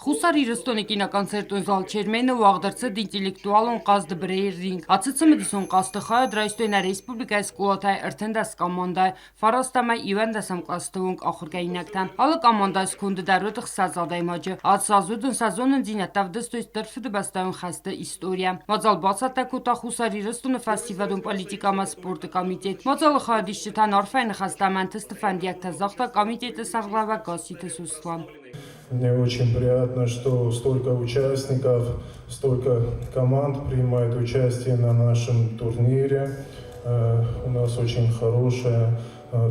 Խուսար իրստոնի կինոկոնցերտուն զալ չերմենը ու աղդրցը դինտելեկտուալուն qazdı breyring. Açıcı dison qastıxaya Draistöyner Respublikası Kulatay Ertendas komandaya Farastamay İvendasam qastığunk axırqaynaktan. Alı komandayız kundu darudıq sazadaymacı. Ad sazudun sazonun dinətavdıstöy tırfıdı bastayın xastı istoriya. Mazal basata kuta Xusar irstonu festivadun politikama sportu komitet. Mazalı xadişçitan arfayını xastamantısты fandiyakta zaxta komiteti sarlava qasiti suslan. Мне очень приятно, что столько участников, столько команд принимает участие на нашем турнире. У нас очень хорошая,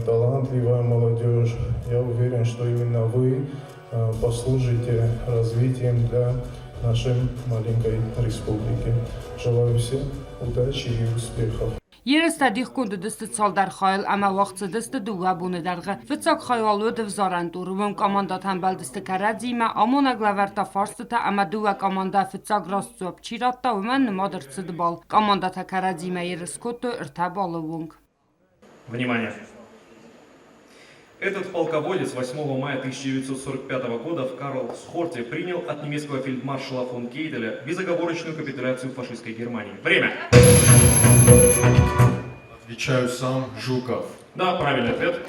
талантливая молодежь. Я уверен, что именно вы послужите развитием для нашей маленькой республики. Желаю всем удачи и успехов. Երստադիխ կունդը դստը ծալդար խայլ, ամա վաղցը դստը դուգա բունը դարգը, վծակ խայվալու դվզարան տուրվում կամանդատ համբալ դստը կարadzիմա, ամոնակ լավարտա ֆարստը ամա դուգա կամանդա վծակ ռաստուապ չիրատտա ուման նմադրցը դբալ, կամանդատա կարadzիմա երսկոտը ըրթա բալովունք. Внимание! Этот полководец 8 мая 1945 года в Карлсхорте принял от немецкого фельдмаршала фон Кейделя безоговорочную капитуляцию фашистской Германии. Время! Отвечаю сам, Жуков. Да, правильный ответ.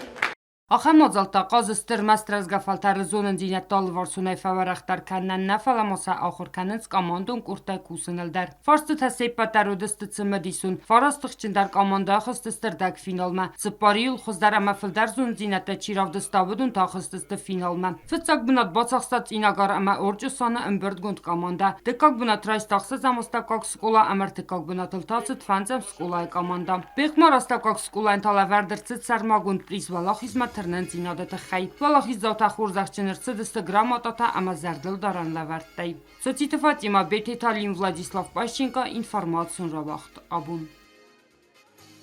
Ախամոձալտա qazıstır մաստրազգաֆալտարը զոնն դինյատալ վարսունայ ֆավարախտար կաննան նաֆալամոսա ախորկանենց կամանդուն կուրտայ կուսնելդար։ Ֆարստը թասեյ պատարոդստը ծմդիսուն, ֆարաստıq չնդար կամանդա խստստր դակ ֆինալմա, ծպարիულ խզդար ամաֆլդար զոն դինատա չիրավ դստավդուն թախստստը ֆինալմա։ Ֆծակ բնատ բացախստած ինագար ամա օրճուսանը ըմբրդ գոնդ կամանդա, դեկակ բնատ ռայս տախսած ամոստակակ սկոլա ամարտիկակ բնատլտացը թվանձամ սկոլայ կամանդա։ Բեղմար աստակակ սկոլայն թալավարդրցը ծարմագունդ պրիզվալախիզմա Ternen zinadete xay. Valahis zauta xurzaqçınırsı dıstı gramatata ama zardıl daran lavarttay. Soцитывать има Бететалин Владислав Пащенко информацию равахт абун.